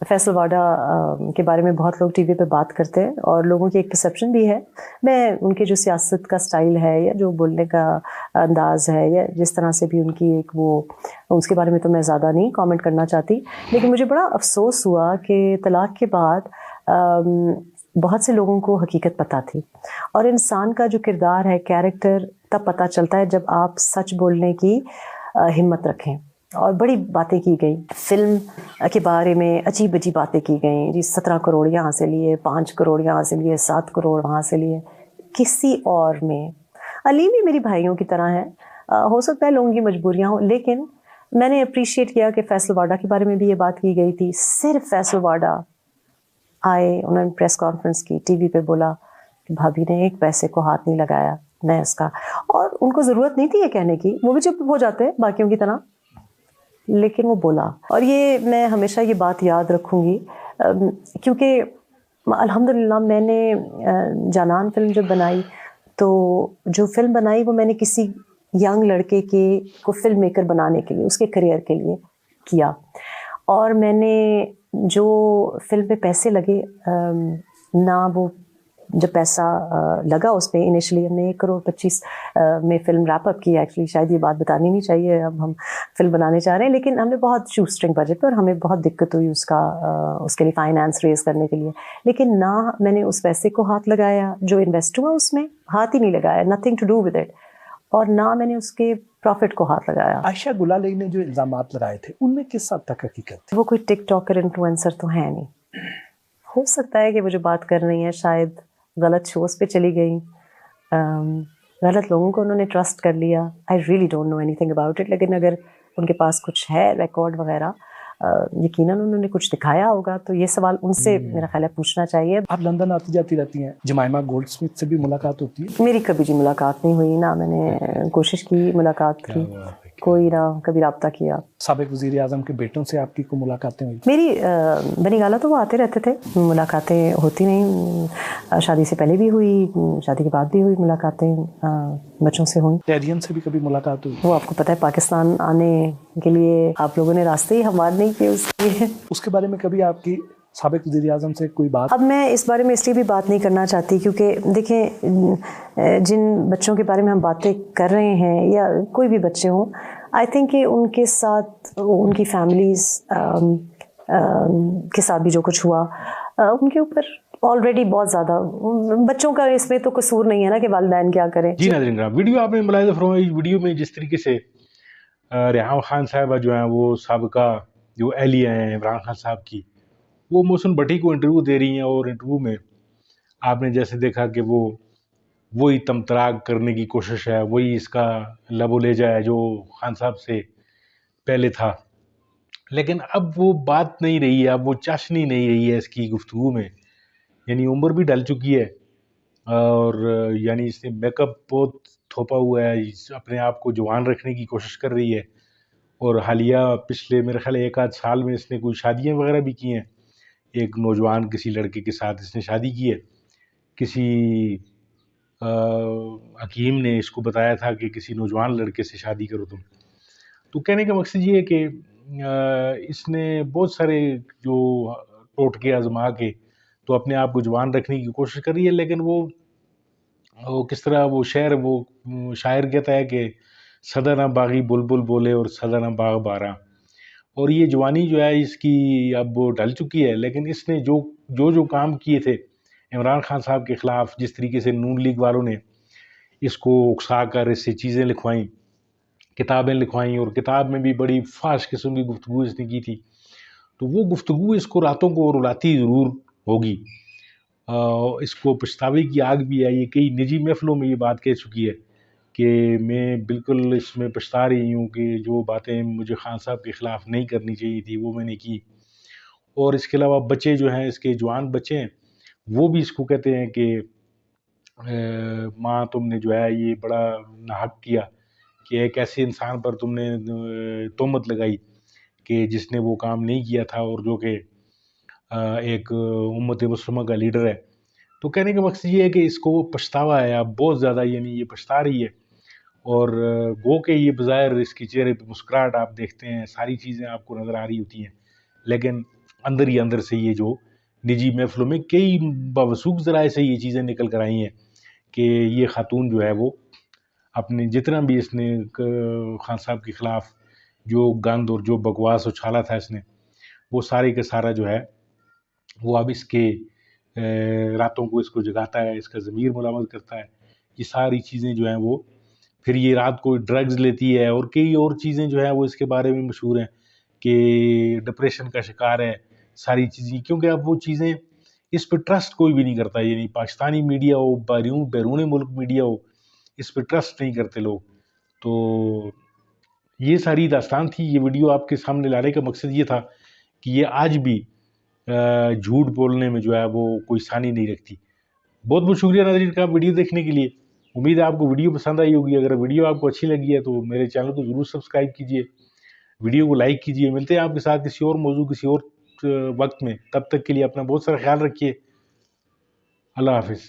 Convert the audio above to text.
فیصل واڈا کے بارے میں بہت لوگ ٹی وی پہ بات کرتے ہیں اور لوگوں کی ایک پرسیپشن بھی ہے. میں ان کے جو سیاست کا سٹائل ہے یا جو بولنے کا انداز ہے یا جس طرح سے بھی ان کی ایک وہ اس کے بارے میں تو میں زیادہ نہیں کامنٹ کرنا چاہتی. لیکن مجھے بڑا افسوس ہوا کہ طلاق کے بعد بہت سے لوگوں کو حقیقت پتہ تھی. اور انسان کا جو کردار ہے کیریکٹر تب پتہ چلتا ہے جب آپ سچ بولنے کی ہمت رکھیں. اور بڑی باتیں کی گئیں فلم کے بارے میں, عجیب عجیب باتیں کی گئیں جی. 17 کروڑ یہاں سے لیے, 5 کروڑ یہاں سے لیے, 7 کروڑ وہاں سے لیے. کسی اور میں علی بھی میری بھائیوں کی طرح ہے, ہو سکتا ہے لوگوں کی مجبوریاں ہوں, لیکن میں نے اپریشیٹ کیا کہ فیصل واڈا کے بارے میں بھی یہ بات کی گئی تھی. صرف فیصل واڈا آئے, انہوں نے پریس کانفرنس کی, ٹی وی پہ بولا کہ بھابھی نے ایک پیسے کو ہاتھ نہیں لگایا میں اس کا. اور ان کو ضرورت نہیں تھی یہ کہنے کی, وہ بھی چپ ہو جاتے ہیں باقیوں کی طرح, لیکن وہ بولا. اور یہ میں ہمیشہ یہ بات یاد رکھوں گی کیونکہ الحمدللہ میں نے جانان فلم جب بنائی تو جو فلم بنائی وہ میں نے کسی ینگ لڑکے کے کو فلم میکر بنانے کے لیے, اس کے کریئر کے لیے کیا. اور میں نے جو فلم پہ پیسے لگے نہ وہ جب پیسہ لگا اس پہ انیشلی ہم نے 1 کروڑ 25 میں فلم ریپ اپ کی. ایکچولی شاید یہ بات بتانی نہیں چاہیے, اب ہم فلم بنانے چاہ رہے ہیں, لیکن ہم نے بہت شو اسٹرنگ بجٹ پہ اور ہمیں بہت دقت ہوئی اس کے لیے فائنانس ریز کرنے کے لیے. لیکن نہ میں نے اس پیسے کو ہاتھ لگایا جو انویسٹ ہوا, اس میں ہاتھ ہی نہیں لگایا, nothing to do with it. اور نہ میں نے اس کے پروفٹ کو ہاتھ لگایا. عائشہ گلال نے جو الزامات لگائے تھے ان میں کس حد تک حقیقت تھی؟ وہ کوئی ٹک ٹاکر انفلوئنسر تو ہے نہیں. ہو سکتا ہے کہ وہ جو بات کر رہی ہیں شاید غلط شوز پہ چلی گئیں, غلط لوگوں کو انہوں نے ٹرسٹ کر لیا. I really don't know anything about it. لیکن اگر ان کے پاس کچھ ہے ریکارڈ وغیرہ, یقیناً انہوں نے کچھ دکھایا ہوگا, تو یہ سوال ان سے میرا خیال ہے پوچھنا چاہیے. آپ لندن آتی جاتی رہتی ہیں, جمائمہ گولڈ اسمتھ سے بھی ملاقات ہوتی ہے؟ میری کبھی جی ملاقات نہیں ہوئی, نہ میں نے کوشش کی ملاقات کی, کوئی نہ کبھی رابطہ کیا. سابق وزیر اعظم کے بیٹوں سے آپ کی کو ملاقاتیں ہوئی؟ میری بنی گالا تو وہ آتے رہتے تھے, ملاقاتیں ہوتی نہیں. شادی سے پہلے بھی ہوئی, شادی کے بعد بھی ہوئی ملاقاتیں, بچوں سے ہوئی. ٹیرین سے بھی کبھی ملاقات ہوئی؟ وہ آپ کو پتہ ہے پاکستان آنے کے لیے آپ لوگوں نے راستے ہی ہموار نہیں کیے اس لیے. اس کے بارے میں کبھی آپ کی سابق وزیر اعظم سے کوئی بات؟ اب میں اس بارے میں اس لیے بھی بات نہیں کرنا چاہتی کیونکہ دیکھیں جن بچوں کے بارے میں ہم باتیں کر رہے ہیں یا کوئی بھی بچے ہوں, آئی تھنک کہ ان کے ساتھ ان کی فیملیز کے ساتھ بھی جو کچھ ہوا ان کے اوپر آلریڈی بہت زیادہ بچوں کا اس میں تو قصور نہیں ہے نا کہ والدین کیا کریں. جی ناظرین کرام, ویڈیو آپ نے ملاحظہ فرمایا, ویڈیو میں جس طریقے سے ریحام خان صاحبہ جو ہیں وہ سابقہ جو اہلیہ ہیں عمران خان صاحب کی, وہ محسن بٹی کو انٹرویو دے رہی ہیں, اور انٹرویو میں آپ نے جیسے دیکھا کہ وہی تمطراق کرنے کی کوشش ہے, وہی اس کا لب و لہجہ ہے جو خان صاحب سے پہلے تھا. لیکن اب وہ بات نہیں رہی ہے, اب وہ چاشنی نہیں رہی ہے اس کی گفتگو میں. یعنی عمر بھی ڈل چکی ہے اور یعنی اس نے میک اپ بہت تھوپا ہوا ہے, اپنے آپ کو جوان رکھنے کی کوشش کر رہی ہے. اور حالیہ پچھلے میرے خیال 1 آدھ سال میں اس نے کوئی شادیاں وغیرہ بھی کی ہیں. ایک نوجوان کسی لڑکے کے ساتھ اس نے شادی کی ہے. کسی حکیم نے اس کو بتایا تھا کہ کسی نوجوان لڑکے سے شادی کرو تم. تو کہنے کا مقصد یہ ہے کہ اس نے بہت سارے جو ٹوٹکے آزما کے تو اپنے آپ کو جوان رکھنے کی کوشش کر رہی ہے. لیکن وہ کس طرح وہ شاعر کہتا ہے کہ صدا نہ باغی بلبل بولے اور صدا نہ باغ باراں. اور یہ جوانی جو ہے اس کی اب ڈل چکی ہے. لیکن اس نے جو کام کیے تھے عمران خان صاحب کے خلاف, جس طریقے سے نون لیگ والوں نے اس کو اکسا کر اس سے چیزیں لکھوائیں, کتابیں لکھوائیں, اور کتاب میں بھی بڑی فحش قسم کی گفتگو اس نے کی تھی, تو وہ گفتگو اس کو راتوں کو رلاتی ضرور ہوگی. اس کو پچھتاوے کی آگ بھی ہے. یہ کئی نجی محفلوں میں یہ بات کہہ چکی ہے کہ میں بالکل اس میں پچھتا رہی ہوں کہ جو باتیں مجھے خان صاحب کے خلاف نہیں کرنی چاہیے تھی وہ میں نے کی. اور اس کے علاوہ بچے جو ہیں, اس کے جوان بچے ہیں, وہ بھی اس کو کہتے ہیں کہ ماں تم نے جو ہے یہ بڑا ناحق کیا کہ ایک ایسے انسان پر تم نے تہمت لگائی کہ جس نے وہ کام نہیں کیا تھا اور جو کہ ایک امت مسلمہ کا لیڈر ہے. تو کہنے کا مقصد یہ ہے کہ اس کو پچھتاوا ہے اب بہت زیادہ, یعنی یہ پچھتا رہی ہے. اور گو کہ یہ بظاہر اس کے چہرے پہ مسکراہٹ آپ دیکھتے ہیں, ساری چیزیں آپ کو نظر آ رہی ہوتی ہیں, لیکن اندر ہی اندر سے یہ جو نجی محفلوں میں کئی باوثوق ذرائع سے یہ چیزیں نکل کر آئی ہیں کہ یہ خاتون جو ہے وہ اپنے جتنا بھی اس نے خان صاحب کے خلاف جو گند اور جو بکواس اچھالا تھا اس نے، وہ سارے کا سارا جو ہے وہ اب اس کے راتوں کو اس کو جگاتا ہے، اس کا ضمیر ملامت کرتا ہے. یہ ساری چیزیں جو ہیں وہ پھر یہ رات کو ڈرگز لیتی ہے اور کئی اور چیزیں جو ہیں وہ اس کے بارے میں مشہور ہیں کہ ڈپریشن کا شکار ہے ساری چیزیں، کیونکہ اب وہ چیزیں اس پہ ٹرسٹ کوئی بھی نہیں کرتا، یعنی پاکستانی میڈیا ہو بیرون ملک میڈیا ہو، اس پہ ٹرسٹ نہیں کرتے لوگ. تو یہ ساری داستان تھی. یہ ویڈیو آپ کے سامنے لانے کا مقصد یہ تھا کہ یہ آج بھی جھوٹ بولنے میں جو ہے وہ کوئی ثانی نہیں رکھتی. بہت بہت شکریہ ناظرین کا ویڈیو دیکھنے کے لیے. امید ہے آپ کو ویڈیو پسند آئی ہوگی. اگر ویڈیو آپ کو اچھی لگی ہے تو میرے چینل کو ضرور سبسکرائب کیجئے، ویڈیو کو لائک کیجئے. ملتے ہیں آپ کے ساتھ کسی اور موضوع کسی اور وقت میں. تب تک کے لیے اپنا بہت سارا خیال رکھیے. اللہ حافظ.